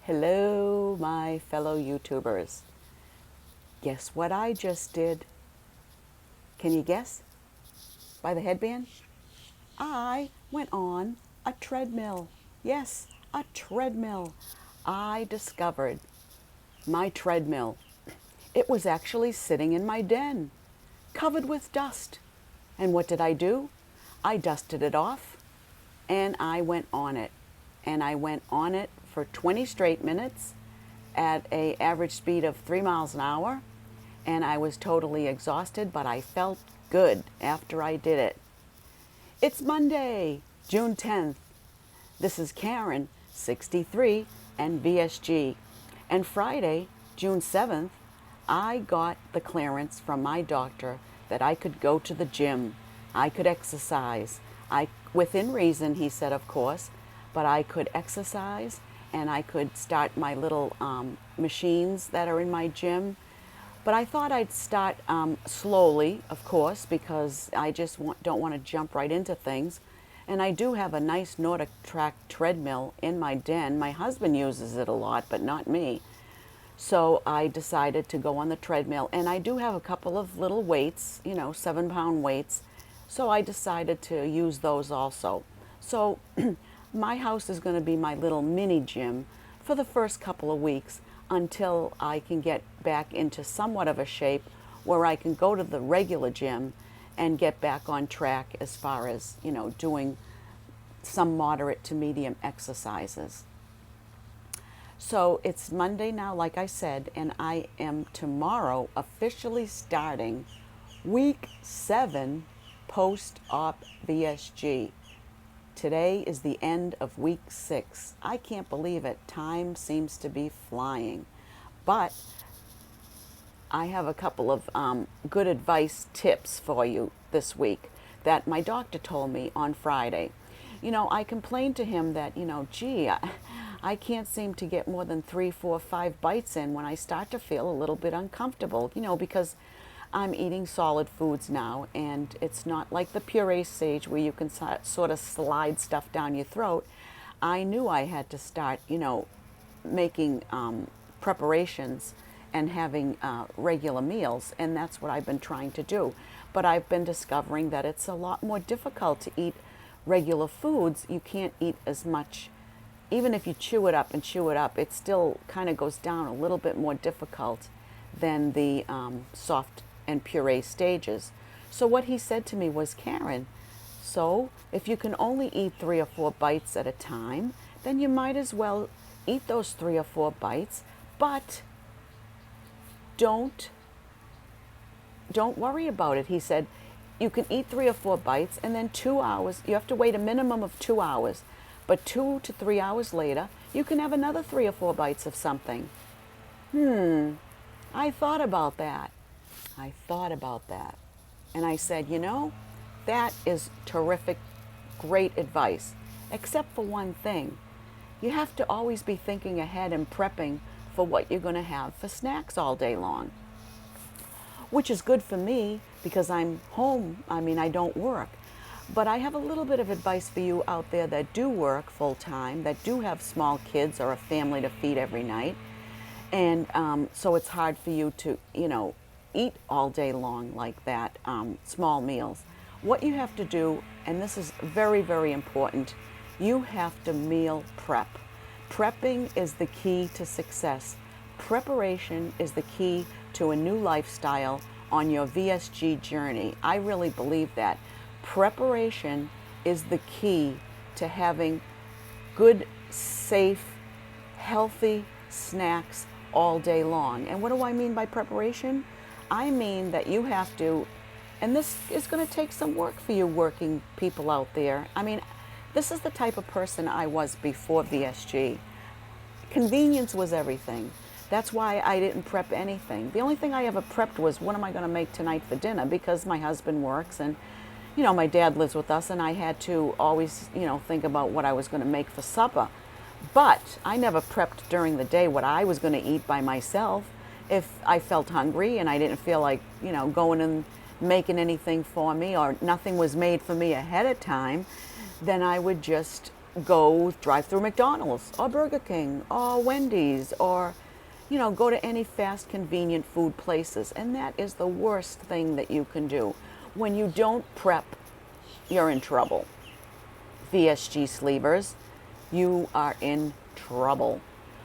Hello, my fellow YouTubers. Guess what I just did? Can you guess? By the headband? I went on a treadmill. Yes, a treadmill. I discovered my treadmill. It was actually sitting in my den, covered with dust. And what did I do? I dusted it off and I went on it. And I went on it for 20 straight minutes at an average speed of 3 miles an hour. And I was totally exhausted, but I felt good after I did it. It's Monday, June 10th. This is Karen, 63, and VSG. And Friday, June 7th, I got the clearance from my doctor that I could go to the gym. I could exercise. Within reason, he said, of course, but I could exercise and I could start my little machines that are in my gym. But I thought I'd start slowly, of course, because I just don't want to jump right into things. And I do have a nice Nordic track treadmill in my den. My husband uses it a lot, but not me. So I decided to go on the treadmill. And I do have a couple of little weights, 7-pound weights. So I decided to use those also. So my house is going to be my little mini gym for the first couple of weeks until I can get back into somewhat of a shape where I can go to the regular gym and get back on track as far as, doing some moderate to medium exercises. So it's Monday now, like I said, and I am tomorrow officially starting week 7 post-op VSG. Today is the end of week 6. I can't believe it. Time seems to be flying. But I have a couple of good advice tips for you this week that my doctor told me on Friday. I complained to him that, gee, I can't seem to get more than 3, 4, 5 bites in when I start to feel a little bit uncomfortable, because I'm eating solid foods now, and it's not like the puree stage where you can sort of slide stuff down your throat. I knew I had to start, making preparations and having regular meals, and that's what I've been trying to do. But I've been discovering that it's a lot more difficult to eat regular foods. You can't eat as much. Even if you chew it up and chew it up, it still kind of goes down a little bit more difficult than the soft and puree stages. So what he said to me was, Karen, so if you can only eat 3 or 4 bites at a time, then you might as well eat those 3 or 4 bites, but don't worry about it. He said, you can eat 3 or 4 bites, and then 2 hours, you have to wait a minimum of 2 hours, but 2 to 3 hours later, you can have another 3 or 4 bites of something. I thought about that. And I said, that is terrific, great advice, except for one thing. You have to always be thinking ahead and prepping for what you're going to have for snacks all day long, which is good for me because I'm home. I don't work. But I have a little bit of advice for you out there that do work full time, that do have small kids or a family to feed every night. And so it's hard for you to, eat all day long like that, small meals. What you have to do, and this is very, very important, you have to meal prep. Prepping is the key to success. Preparation is the key to a new lifestyle on your VSG journey. I really believe that. Preparation is the key to having good, safe, healthy snacks all day long. And what do I mean by preparation? I mean that you have to, and this is going to take some work for you working people out there. This is the type of person I was before VSG. Convenience was everything. That's why I didn't prep anything. The only thing I ever prepped was, what am I going to make tonight for dinner? Because my husband works and, my dad lives with us, and I had to always, think about what I was going to make for supper. But I never prepped during the day what I was going to eat by myself. If I felt hungry and I didn't feel like, going and making anything for me, or nothing was made for me ahead of time, then I would just go drive through McDonald's or Burger King or Wendy's, or go to any fast convenient food places. And that is the worst thing that you can do. When you don't prep, you're in trouble. VSG sleevers, you are in trouble.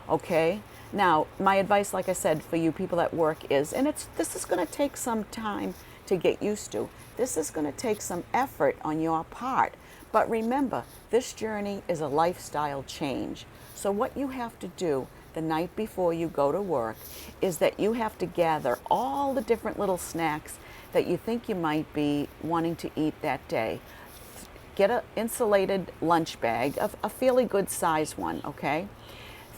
Okay? Now, my advice, like I said, for you people at work is, and this is going to take some time to get used to. This is going to take some effort on your part. But remember, this journey is a lifestyle change. So what you have to do the night before you go to work is that you have to gather all the different little snacks that you think you might be wanting to eat that day. Get an insulated lunch bag, a fairly good size one, okay?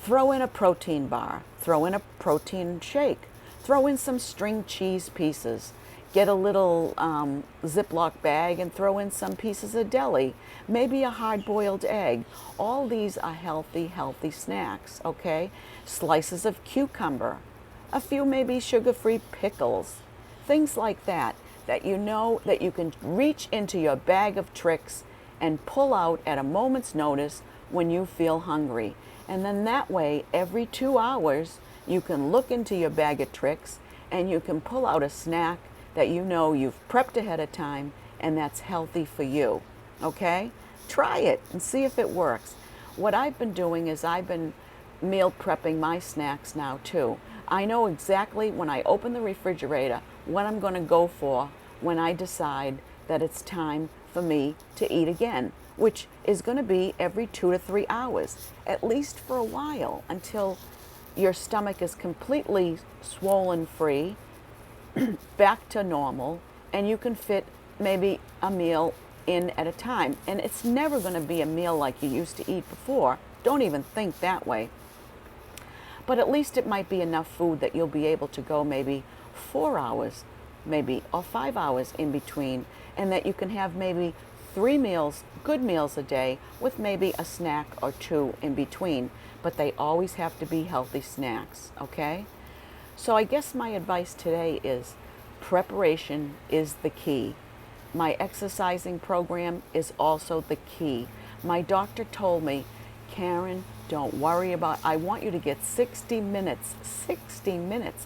Throw in a protein bar, throw in a protein shake, throw in some string cheese pieces, get a little Ziploc bag and throw in some pieces of deli, maybe a hard-boiled egg. All these are healthy snacks, okay? Slices of cucumber, a few maybe sugar-free pickles, things like that, that you know that you can reach into your bag of tricks and pull out at a moment's notice when you feel hungry. And then that way, every 2 hours, you can look into your bag of tricks and you can pull out a snack that you know you've prepped ahead of time and that's healthy for you, okay? Try it and see if it works. What I've been doing is I've been meal prepping my snacks now too. I know exactly when I open the refrigerator what I'm going to go for when I decide that it's time for me to eat again, which is going to be every 2 to 3 hours, at least for a while, until your stomach is completely swollen free, back to normal, and you can fit maybe a meal in at a time. And it's never going to be a meal like you used to eat before. Don't even think that way. But at least it might be enough food that you'll be able to go maybe 4 hours, maybe, or 5 hours in between, and that you can have maybe 3 meals, good meals a day, with maybe a snack or 2 in between. But they always have to be healthy snacks, okay? So I guess my advice today is preparation is the key. My exercising program is also the key. My doctor told me, Karen, don't worry about, I want you to get 60 minutes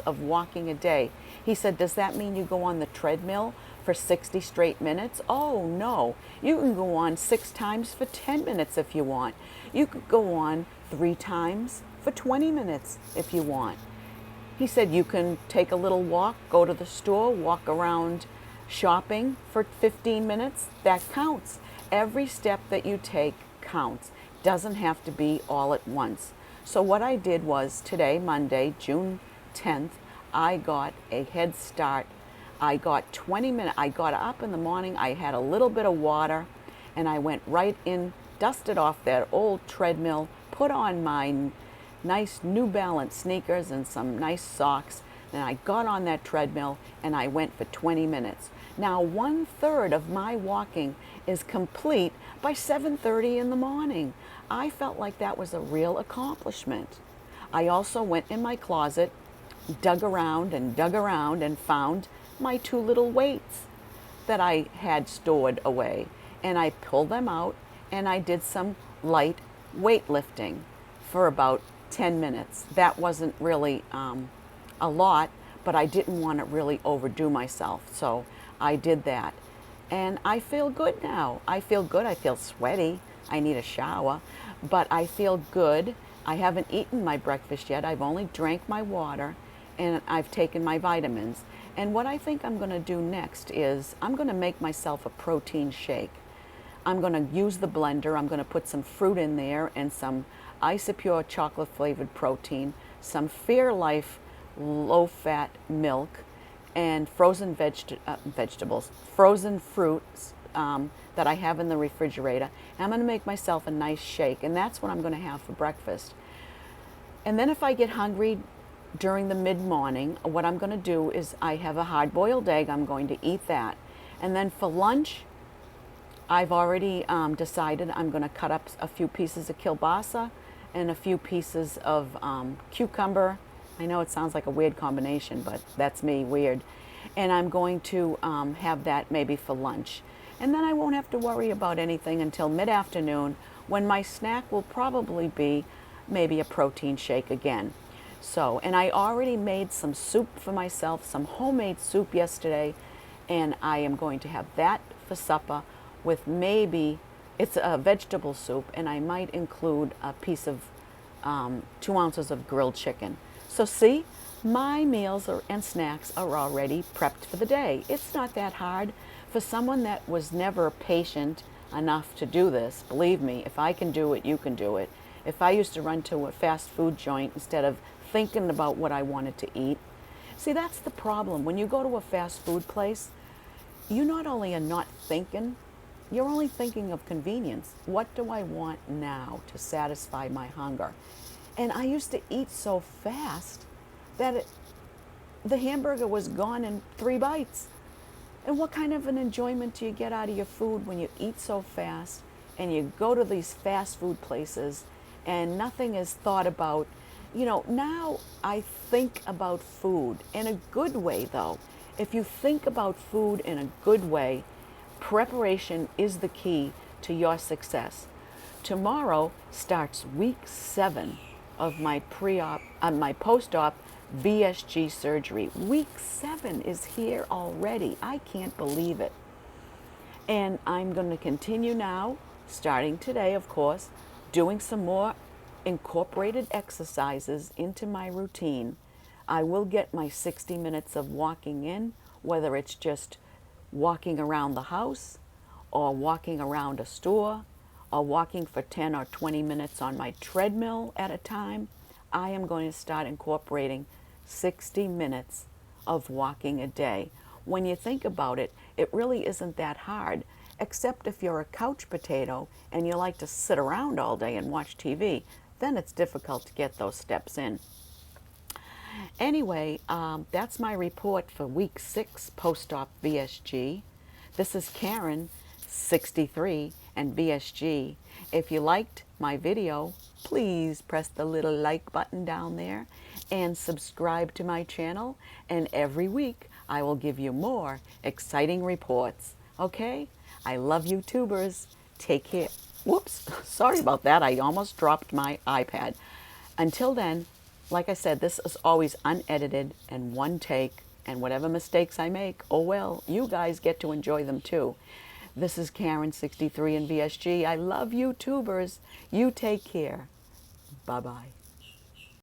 of walking a day. He said, does that mean you go on the treadmill for 60 straight minutes? Oh no, you can go on 6 times for 10 minutes if you want. You could go on 3 times for 20 minutes if you want. He said you can take a little walk, go to the store, walk around shopping for 15 minutes. That counts. Every step that you take counts. Doesn't have to be all at once. So what I did was today, Monday, June 10th, I got a head start. I got 20 minutes. I got up in the morning, I had a little bit of water, and I went right in, dusted off that old treadmill, put on my nice New Balance sneakers and some nice socks. Then I got on that treadmill and I went for 20 minutes. Now 1/3 of my walking is complete by 7:30 in the morning. I felt like that was a real accomplishment. I also went in my closet, dug around and found my 2 little weights that I had stored away. And I pulled them out and I did some light weightlifting for about 10 minutes. That wasn't really a lot, but I didn't want to really overdo myself. So I did that. And I feel good now. I feel good. I feel sweaty. I need a shower, but I feel good. I haven't eaten my breakfast yet. I've only drank my water and I've taken my vitamins. And what I think I'm going to do next is I'm going to make myself a protein shake. I'm going to use the blender. I'm going to put some fruit in there and some Isopure chocolate flavored protein, some Fairlife low-fat milk, and frozen vegetables, frozen fruits that I have in the refrigerator. And I'm going to make myself a nice shake, and that's what I'm going to have for breakfast. And then if I get hungry during the mid-morning, what I'm going to do is I have a hard-boiled egg. I'm going to eat that. And then for lunch, I've already decided I'm going to cut up a few pieces of kielbasa and a few pieces of cucumber. I know it sounds like a weird combination, but that's me, weird. And I'm going to have that maybe for lunch. And then I won't have to worry about anything until mid-afternoon, when my snack will probably be maybe a protein shake again. So, and I already made some soup for myself, some homemade soup yesterday, and I am going to have that for supper with maybe, it's a vegetable soup, and I might include a piece of 2 ounces of grilled chicken. So see, my meals and snacks are already prepped for the day. It's not that hard. For someone that was never patient enough to do this, believe me, if I can do it, you can do it. If I used to run to a fast food joint instead of thinking about what I wanted to eat. See, that's the problem. When you go to a fast food place, you not only are not thinking, you're only thinking of convenience. What do I want now to satisfy my hunger? And I used to eat so fast that the hamburger was gone in 3 bites. And what kind of an enjoyment do you get out of your food when you eat so fast and you go to these fast food places and nothing is thought about? You know, now I think about food in a good way, though. If you think about food in a good way, preparation is the key to your success. Tomorrow starts week 7 of my my post-op VSG surgery. Week 7 is here already. I can't believe it. And I'm going to continue now, starting today, of course, doing some more incorporated exercises into my routine. I will get my 60 minutes of walking in, whether it's just walking around the house or walking around a store or walking for 10 or 20 minutes on my treadmill at a time. I am going to start incorporating 60 minutes of walking a day. When you think about it, it really isn't that hard, except if you're a couch potato and you like to sit around all day and watch TV, then it's difficult to get those steps in. Anyway, that's my report for week 6 post-op VSG. This is Karen, 63, and VSG. If you liked my video, please press the little like button down there and subscribe to my channel. And every week I will give you more exciting reports. Okay? I love you tubers. Take care. Whoops, sorry about that. I almost dropped my iPad. Until then, like I said, this is always unedited and one take, and whatever mistakes I make, oh well, you guys get to enjoy them too. This is Karen, 63, and VSG. I love you tubers. You take care. Bye-bye.